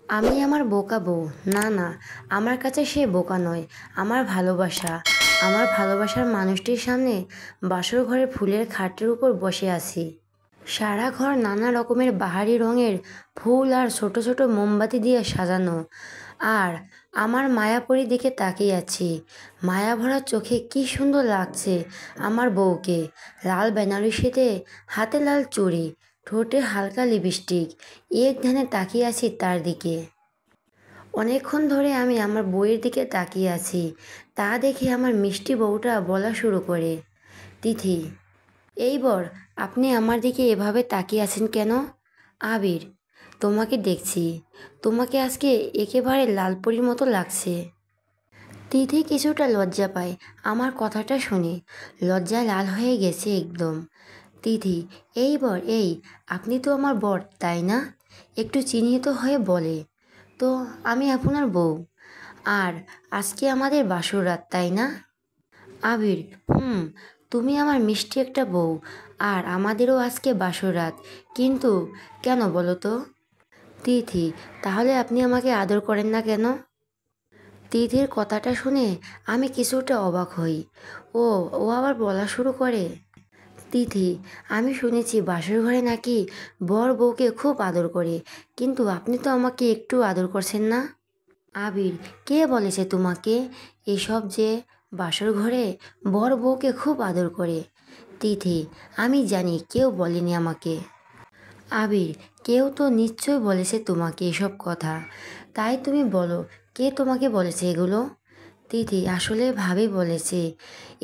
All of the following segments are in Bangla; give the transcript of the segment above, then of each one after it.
আমি আমার বোকা বউ। না, না, আমার কাছে সে বোকা নয়। আমার ভালোবাসা। আমার ভালোবাসার মানুষটির সামনে বাসর ঘরে ফুলের খাটের উপর বসে আছি। সারা ঘর নানা রকমের বাহারি রঙের ফুল আর ছোট ছোট মোমবাতি দিয়ে সাজানো। আর আমার মায়াপরী দিকে তাকিয়ে আছি। মায়া ভরা চোখে কি সুন্দর লাগছে আমার বউকে। লাল বেনারসিতে, হাতে লাল চুড়ি, ঠোঁটে হালকা লিপস্টিক। এক ধ্যানে তাকিয়ে আছি তার দিকে। অনেকক্ষণ ধরে আমি আমার বউয়ের দিকে তাকিয়ে আছি। তা দেখে আমার মিষ্টি বউটা বলা শুরু করে, তিথি, এই বর, আপনি আমার দিকে এভাবে তাকিয়ে আছেন কেন? আবির, তোমাকে দেখছি। তোমাকে আজকে একেবারে লালপরীর মতো লাগছে। তিথি কিছুটা লজ্জা পায় আমার কথাটা শুনে। লজ্জায় লাল হয়ে গেছে একদম। তিথি, এই বর, এই, আপনি তো আমার বর, তাই না? একটু চিহ্নিত হয়ে বলে, তো আমি আপনার বউ। আর আজকে আমাদের বাসর রাত, তাই না? আবির, হুম, তুমি আমার মিষ্টি একটা বউ। আর আমাদেরও আজকে বাসর রাত। কিন্তু কেন বলো তো? তিথি, তাহলে আপনি আমাকে আদর করেন না কেন? তিথির কথাটা শুনে আমি কিছুটা অবাক হই। ও ও আবার বলা শুরু করে, তিথি, আমি শুনেছি বাসর ঘরে নাকি বর বউকে খুব আদর করে, কিন্তু আপনি তো আমাকে একটু আদর করছেন না। আবির, কে বলেছে তোমাকে এসব যে বাসর ঘরে বর বউকে খুব আদর করে? তিথি, আমি জানি কেউ বলেনি আমাকে। আবির, কেউ তো নিশ্চয় বলেছে তোমাকে এসব কথা। তাই তুমি বলো, কে তোমাকে বলেছে এগুলো? তিথি, আসলে ভাবি বলেছে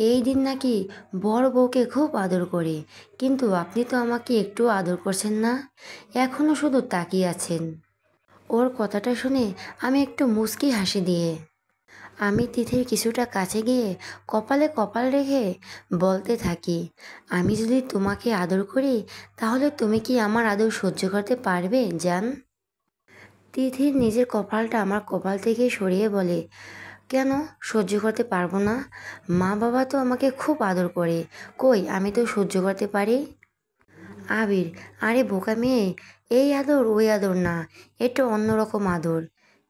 এই দিন নাকি বর বউকে খুব আদর করে, কিন্তু আপনি তো আমাকে একটু আদর করছেন না, এখনও শুধু তাকিয়ে আছেন। ওর কথাটা শুনে আমি একটু মুচকি হাসি দিয়ে আমি তিথির কিছুটা কাছে গিয়ে কপালে কপাল রেখে বলতে থাকি, আমি যদি তোমাকে আদর করি তাহলে তুমি কি আমার আদর সহ্য করতে পারবে জান? তিথির নিজের কপালটা আমার কপাল থেকে সরিয়ে বলে, কেন সহ্য করতে পারবো না? মা বাবা তো আমাকে খুব আদর করে, কই আমি তো সহ্য করতে পারি। আবির, আরে বোকা মেয়ে, এই আদর ওই আদর না, এটা অন্যরকম আদর।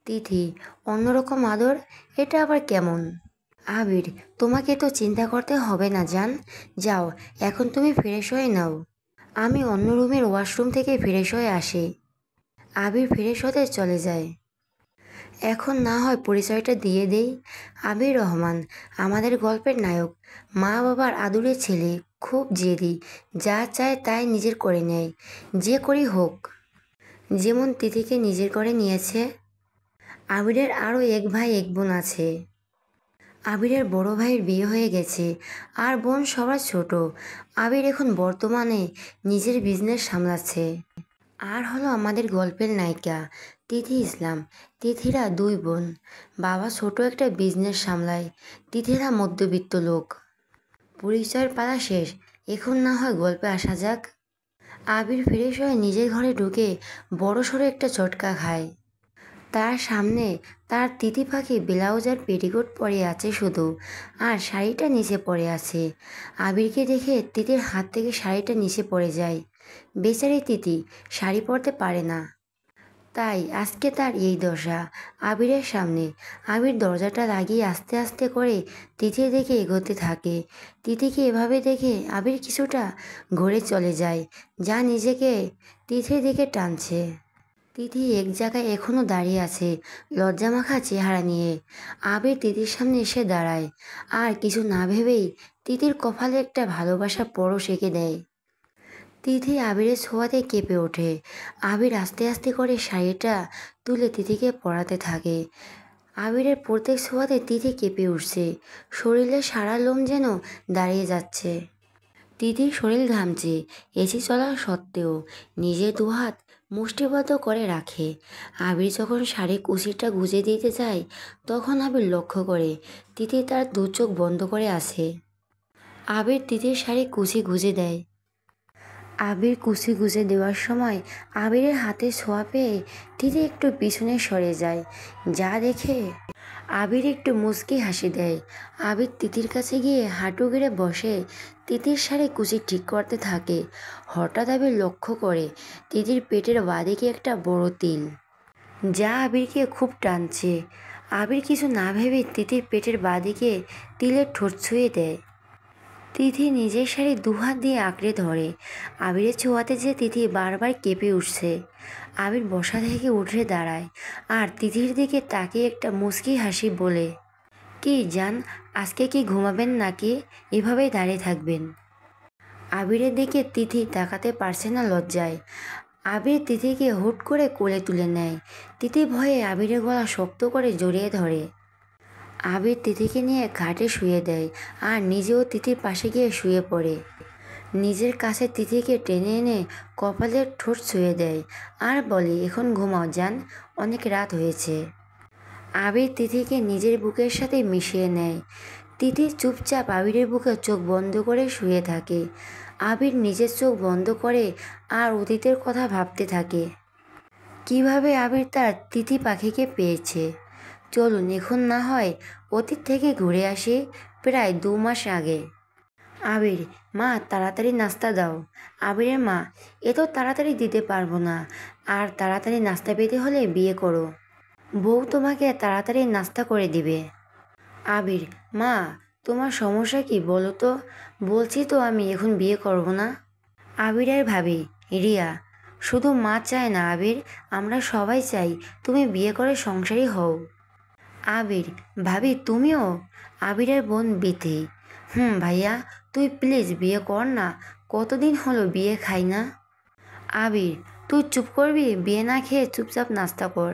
তিথি, অন্যরকম আদর? এটা আবার কেমন? আবির, তোমাকে তো চিন্তা করতে হবে না জান। যাও, এখন তুমি ফ্রেশ হয়ে নাও। আমি অন্য রুমের ওয়াশরুম থেকে ফ্রেশ হয়ে আসি। আবির ফ্রেশ হতে চলে যায়। এখন না হয় পরিচয়টা দিয়ে দেই। আবির রহমান, আমাদের গল্পের নায়ক। মা বাবার আদুরে ছেলে, খুব জেদি, যা চায় তাই নিজের করে নেয়, যে করি হোক। যেমন তিথিকে নিজের করে নিয়েছে। আবিরের আরও এক ভাই এক বোন আছে। আবিরের বড় ভাইয়ের বিয়ে হয়ে গেছে, আর বোন সবার ছোট। আবির এখন বর্তমানে নিজের বিজনেস সামলাচ্ছে। আর হলো আমাদের গল্পের নায়িকা তিথি ইসলাম। তিথিরা দুই বোন, বাবা ছোট একটা বিজনেস সামলায়, তিথিরা মধ্যবিত্ত লোক। পরিচয়ের পালা শেষ, এখন না হয় গল্পে আসা যাক। আবির ফ্রেশ হয়ে নিজের ঘরে ঢুকে বড় সড়ো একটা চটকা খায়। তার সামনে তার তিথি পাখি ব্লাউজ আর পেটিকোট পরে আছে শুধু, আর শাড়িটা নিচে পড়ে আছে। আবিরকে দেখে তিথির হাত থেকে শাড়িটা নিচে পড়ে যায়। বেচারি তিথি শাড়ি পরতে পারে না, তাই আজকে তার এই দশা। আবিরের সামনে আবির দরজাটা লাগিয়ে আস্তে আস্তে করে তিথির দিকে এগোতে থাকে। তিথিকে এভাবে দেখে আবির কিছুটা ঘুরে চলে যায়, যা নিজেকে তিথির দিকে টানছে। তিথি এক জায়গায় এখনো দাঁড়িয়ে আছে, লজ্জামাখা চেহারা নিয়ে। আবির তিথির সামনে এসে দাঁড়ায়, আর কিছু না ভেবেই তিথির কপালে একটা ভালোবাসা পরশ এঁকে দেয়। তিথি আবিরের ছোঁয়াতে কেঁপে ওঠে। আবির আস্তে আস্তে করে শাড়িটা তুলে তিথিকে পরাতে থাকে। আবিরের প্রত্যেক ছোঁয়াতে তিথি কেঁপে উঠছে, শরীরের সারা লোম যেন দাঁড়িয়ে যাচ্ছে। তিথির শরীর ঘামছে, এসি চলা সত্ত্বেও নিজের দুহাত মুষ্টিবদ্ধ করে রাখে। আবির যখন শাড়ি কুচিটা গুজে দিতে যায়, তখন আবির লক্ষ্য করে তিথি তার দু চোখ বন্ধ করে আছে। আবির তিথির শাড়ি কুচি গুজে দেয়। আবির কুচি গুজে দেওয়ার সময় আবিরের হাতে ছোঁয়া পেয়ে তিথি একটু পিছনে সরে যায়, যা দেখে আবির একটু মুচকি হাসি দেয়। আবির তিথির কাছে গিয়ে হাঁটু গেড়ে বসে তিথির শাড়ি কুচি ঠিক করতে থাকে। হঠাৎ আবির লক্ষ্য করে তিথির পেটের বাঁদিকে একটা বড় তিল। যা আবিরকে খুব টানছে। আবির কিছু না ভেবে তিথির পেটের বাঁদিকে তিলের ঠোঁট ছুঁয়ে দেয়। তিথি নিজের শাড়ি দুহাত দিয়ে আঁকড়ে ধরে। আবিরের ছোঁয়াতে যে তিথি বারবার কেঁপে উঠছে। আবির বসা থেকে উঠে দাঁড়ায় আর তিথির দিকে তাকিয়ে একটা মুচকি হাসি বলে, কি জান, আজকে কি ঘুমাবেন নাকি এভাবেই দাঁড়িয়ে থাকবেন? আবিরের দিকে তিথি তাকাতে পারছে না লজ্জায়। আবির তিথিকে হুট করে কোলে তুলে নেয়। তিথি ভয়ে আবিরের গলা শক্ত করে জড়িয়ে ধরে। আবির তিথিকে নিয়ে খাটে শুয়ে দেয় আর নিজেও তিথির পাশে গিয়ে শুয়ে পড়ে। নিজের কাছে তিথিকে টেনে এনে কপালের ঠোঁট ছুঁয়ে দেয় আর বলে, এখন ঘুমাও জান, অনেক রাত হয়েছে। আবির তিথিকে নিজের বুকের সাথে মিশিয়ে নেয়। তিথি চুপচাপ আবিরের বুকে চোখ বন্ধ করে শুয়ে থাকে। আবির নিজের চোখ বন্ধ করে আর অতীতের কথা ভাবতে থাকে। কিভাবে আবির তার তিথি পাখিকে পেয়েছে। চলুন এখন না হয় অতীত থেকে ঘুরে আসি প্রায় 2 মাস আগে। আবির, মা তাড়াতাড়ি নাস্তা দাও। আবিরের মা, এত তাড়াতাড়ি দিতে পারবো না, আর তাড়াতাড়ি নাস্তা পেতে হলে বিয়ে করো। বউ তোমাকে তাড়াতাড়ি নাস্তা করে দিবে। আবির, মা তোমার সমস্যা কি বলো তো? বলছি তো আমি এখন বিয়ে করব না। আবিরের ভাবি রিয়া, শুধু মা চায় না আবির, আমরা সবাই চাই তুমি বিয়ে করে সংসারী হও। আবির, ভাবি তুমিও? আবিরের বোন বিথি, ভাইয়া তুই প্লিজ বিয়ে কর না, কতদিন হলো বিয়ে খাই না। আবির, তুই চুপ করবি? বিয়ে না খেয়ে চুপচাপ নাস্তা কর।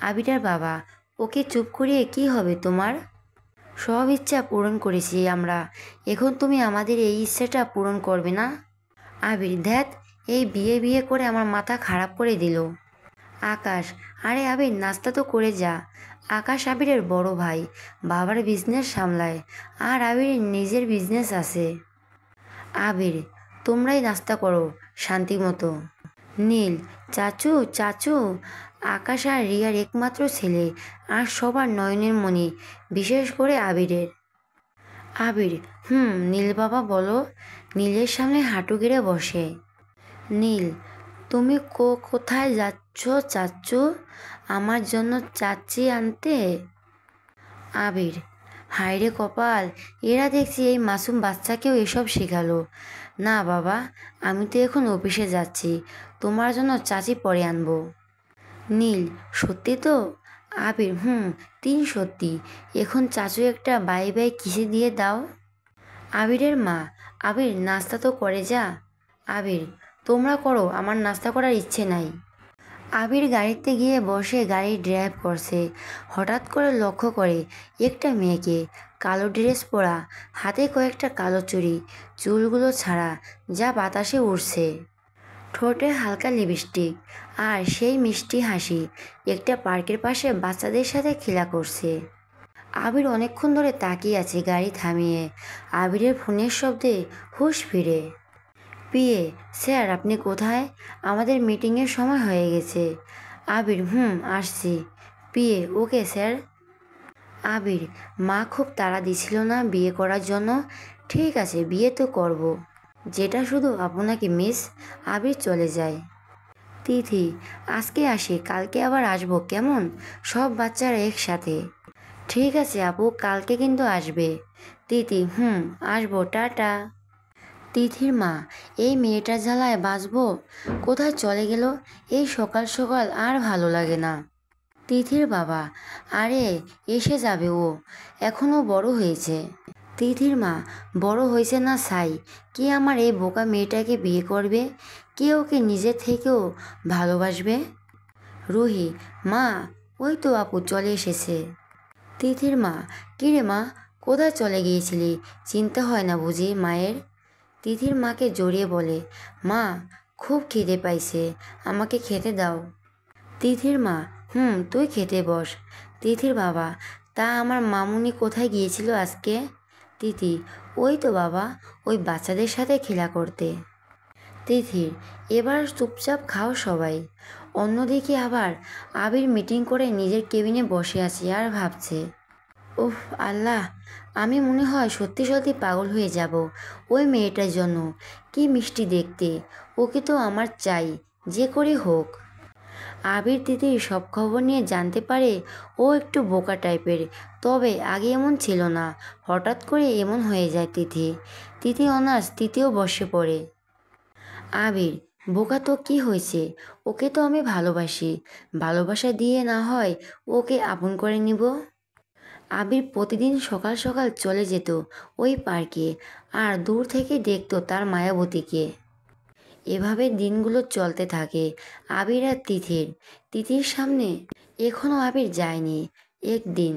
আবিরের বাবা, ওকে চুপ করিয়ে কি হবে তোমার? সব ইচ্ছা পূরণ করেছি আমরা, এখন তুমি আমাদের এই ইচ্ছাটা পূরণ করবে না? আবির, ধ্যাত, এই বিয়ে বিয়ে করে আমার মাথা খারাপ করে দিল। আকাশ, আরে আবির নাস্তা তো করে যা। আকাশ আবিরের বড় ভাই, বাবার বিজনেস সামলায় আর আবিরের নিজের বিজনেস আছে। আবির, তোমরাই নাস্তা করো শান্তি মতো। নীল, চাচু চাচু। আকাশ আর রিয়ার একমাত্র ছেলে আর সবার নয়নের মণি, বিশেষ করে আবিরের। আবির, নীল বাবা বলো। নীলের সামনে হাঁটু গেড়ে বসে। নীল, তুমি কোথায় যাচ্ছ চাচ্চু? আমার জন্য চাচ্চি আনতে? আবির, হায়রে কপাল, এরা দেখছি এই মাসুম বাচ্চাকেও এসব শেখালো। না বাবা, আমি তো এখন অফিসে যাচ্ছি, তোমার জন্য চাচি পরে আনবো। নীল, সত্যি তো? আবির, সত্যি। এখন চাচু একটা বাই বাই কিসে দিয়ে দাও। আবিরের মা, আবির নাস্তা তো করে যা। আবির, তোমরা করো, আমার নাস্তা করার ইচ্ছে নাই। আবির গাড়িতে গিয়ে বসে গাড়ি ড্রাইভ করছে। হঠাৎ করে লক্ষ্য করে একটা মেয়েকে, কালো ড্রেস পরা, হাতে কয়েকটা কালো চুড়ি, চুলগুলো ছাড়া, যা বাতাসে উড়ছে। ঠোঁটে হালকা লিপস্টিক আর সেই মিষ্টি হাসি, একটা পার্কের পাশে বাচ্চাদের সাথে খেলা করছে। আবির অনেকক্ষণ ধরে তাকিয়ে আছে গাড়ি থামিয়ে। আবিরের ফোনের শব্দে হুঁশ ফিরে। পিয়ে, স্যার আপনি কোথায়? আমাদের মিটিংয়ের সময় হয়ে গেছে। আবির, আসছি। পিয়ে, ওকে স্যার। আবির, মা খুব তাড়া দিছিল না বিয়ে করার জন্য? ঠিক আছে, বিয়ে তো করব, যেটা শুধু আপনাকে মিস। আবির চলে যায়। তিথি, আজকে আসি, কালকে আবার আসবো কেমন? সব বাচ্চারা একসাথে। ঠিক আছে আপু, কালকে কিন্তু আসবে। তিথি, আসবো, টাটা। তিথির মা, এই মেয়েটার জ্বালায় বাঁচবো। কোথায় চলে গেল? এই সকাল সকাল আর ভালো লাগে না। তিথির বাবা, আরে এসে যাবে ও, এখনও বড় হয়েছে। তিথির মা, বড় হয়েছে না ছাই, কে আমার এই বোকা মেয়েটাকে বিয়ে করবে? কে ওকে নিজের থেকেও ভালোবাসবে? রুহি, মা ওই তো আপু চলে এসেছে। তিথির মা, কিরে মা, কোথায় চলে গিয়েছিলি? চিন্তা হয় না বুঝি মায়ের? তিথির মাকে জড়িয়ে বলে, মা খুব খিদে পাইছে, আমাকে খেতে দাও। তিথির মা, তুই খেতে বস। তিথির বাবা, তা আমার মামুনি কোথায় গিয়েছিল আজকে? তিথি, ওই তো বাবা, ওই বাচ্চাদের সাথে খেলা করতে। তিথির, এবার চুপচাপ খাও সবাই। অন্যদিকে আবার আবির মিটিং করে নিজের কেবিনে বসে আছে আর ভাবছে, উফ আল্লাহ, আমি মনে হয় সত্যি সত্যি পাগল হয়ে যাব ওই মেয়েটার জন্য। কি মিষ্টি দেখতে, ওকে তো আমার চাই, যে করে হোক। আবির তিথির সব খবর নিয়ে জানতে পারে ও একটু বোকা টাইপের, তবে আগে এমন ছিল না। হঠাৎ করে এমন হয়ে যায় তিথি। তিথি অনার্স তৃতীয় বর্ষে পড়ে। আবির: বোকা তো কি হয়েছে, ওকে তো আমি ভালোবাসি, ভালোবাসা দিয়ে না হয় ওকে আপন করে নিব। আবির প্রতিদিন সকাল সকাল চলে যেত ওই পার্কে, আর দূর থেকে দেখতো তার মায়াবতীকে। এভাবে দিনগুলো চলতে থাকে আবির আর তিথির। তিথির সামনে এখনও আবির যায়নি। একদিন